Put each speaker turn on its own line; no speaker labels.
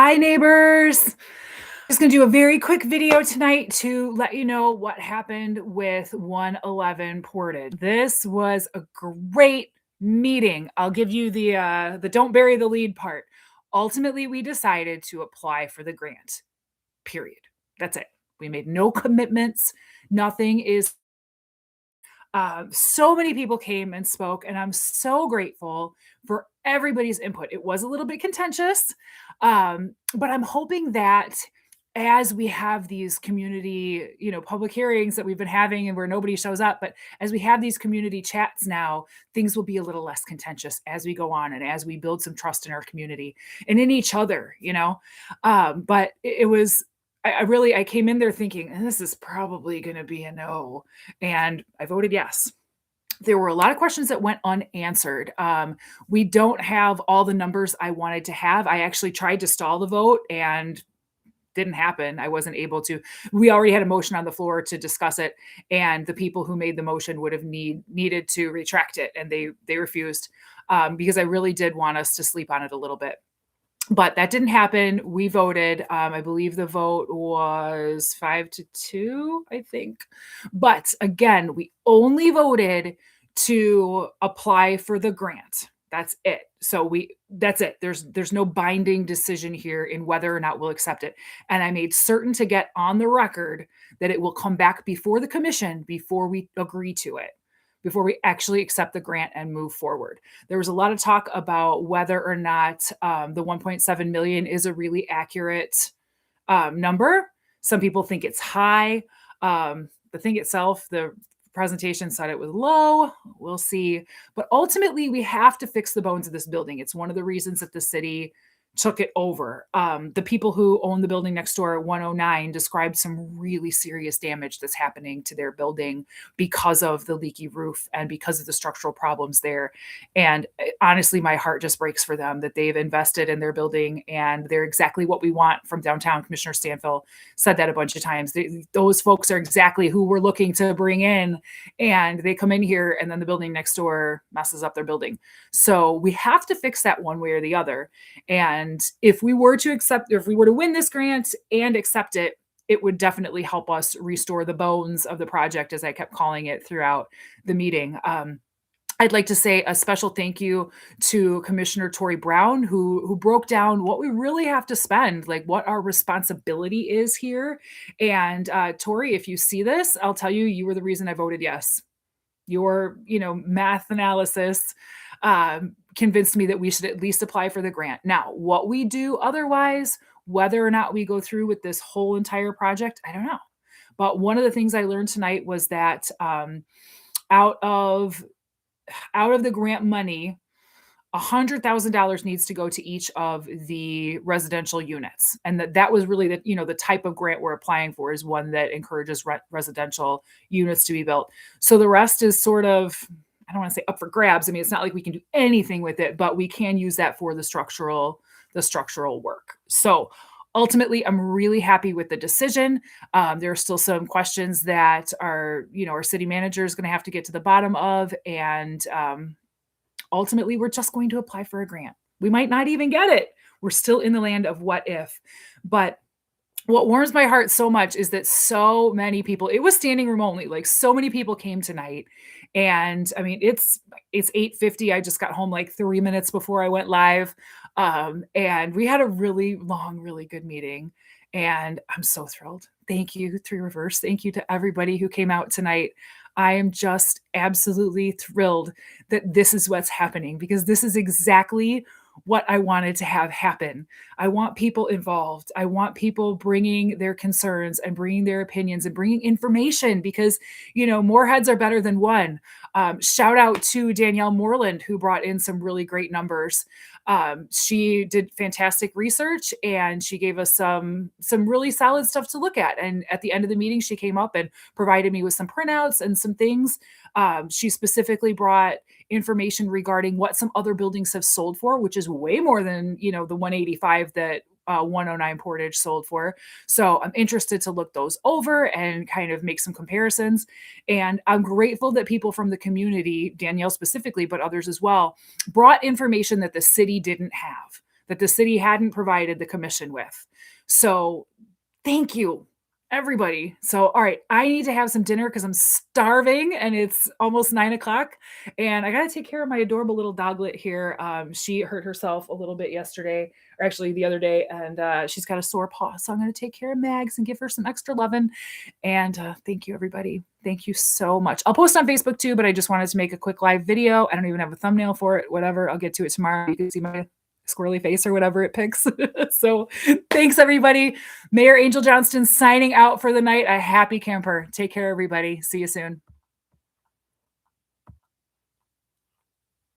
Hi, neighbors. Just going to do a very quick video tonight to let you know what happened with 111 Portage. This was a great meeting. I'll give you the don't bury the lead part. Ultimately, we decided to apply for the grant. Period. That's it. We made no commitments. Nothing is so many people came and spoke, and I'm so grateful for everybody's input. It was a little bit contentious, but I'm hoping that as we have these community, public hearings that we've been having and where nobody shows up, but as we have these community chats now, things will be a little less contentious as we go on and as we build some trust in our community and in each other. But it was I came in there thinking, this is probably going to be a no, and I voted yes. There were a lot of questions that went unanswered. We don't have all the numbers I wanted to have. I actually tried to stall the vote and didn't happen. I wasn't able to. We already had a motion on the floor to discuss it, and the people who made the motion would have needed to retract it, and they refused because I really did want us to sleep on it a little bit. But that didn't happen. We voted. I believe the vote was 5-2, I think. But again, we only voted to apply for the grant. That's it. That's it. There's no binding decision here in whether or not we'll accept it. And I made certain to get on the record that it will come back before the commission before we agree to it, before we actually accept the grant and move forward. There was a lot of talk about whether or not the 1.7 million is a really accurate number. Some people think it's high. The thing itself, the presentation said it was low. We'll see. But ultimately, we have to fix the bones of this building. It's one of the reasons that the city took it over. The people who own the building next door at 109 described some really serious damage that's happening to their building because of the leaky roof and because of the structural problems there. And honestly, my heart just breaks for them that they've invested in their building and they're exactly what we want from downtown. Commissioner Stanfill said that a bunch of times. Those folks are exactly who we're looking to bring in, and they come in here and then the building next door messes up their building. So we have to fix that one way or the other. And if we were to win this grant and accept it, it would definitely help us restore the bones of the project, as I kept calling it throughout the meeting. I'd like to say a special thank you to Commissioner Tori Brown, who broke down what we really have to spend, like what our responsibility is here. And Tori, if you see this, I'll tell you, you were the reason I voted yes. Your, math analysis convinced me that we should at least apply for the grant. Now, what we do otherwise, whether or not we go through with this whole entire project, I don't know. But one of the things I learned tonight was that out of the grant money, $100,000 needs to go to each of the residential units. And that was really the type of grant we're applying for is one that encourages residential units to be built. So the rest is sort of, I don't want to say up for grabs. I mean, it's not like we can do anything with it, but we can use that for the structural work. So ultimately, I'm really happy with the decision. There are still some questions that our city manager is going to have to get to the bottom of. And ultimately, we're just going to apply for a grant. We might not even get it. We're still in the land of what if. But what warms my heart so much is that so many people, it was standing room only, like so many people came tonight. And I mean, it's 8:50. I just got home like 3 minutes before I went live. And we had a really long, really good meeting. And I'm so thrilled. Thank you, Three Reverse. Thank you to everybody who came out tonight. I am just absolutely thrilled that this is what's happening because this is exactly what I wanted to have happen. I want people involved. I want people bringing their concerns and bringing their opinions and bringing information because, more heads are better than one. Shout out to Danielle Moreland, who brought in some really great numbers. She did fantastic research and she gave us some really solid stuff to look at. And at the end of the meeting, she came up and provided me with some printouts and some things. She specifically brought information regarding what some other buildings have sold for, which is way more than, the 185 that 109 Portage sold for. So I'm interested to look those over and kind of make some comparisons. And I'm grateful that people from the community, Danielle specifically, but others as well, brought information that the city didn't have. that the city hadn't provided the commission with. So thank you, everybody. So, all right, I need to have some dinner because I'm starving and it's almost 9 o'clock. And I got to take care of my adorable little doglet here. She hurt herself a little bit yesterday, or actually the other day, and she's got a sore paw. So I'm going to take care of Mags and give her some extra loving. And thank you, everybody. Thank you so much. I'll post on Facebook too, but I just wanted to make a quick live video. I don't even have a thumbnail for it. Whatever. I'll get to it tomorrow. You can see my squirrely face or whatever it picks. So thanks, everybody. Mayor Angel Johnston signing out for the night. A happy camper. Take care, everybody. See you soon.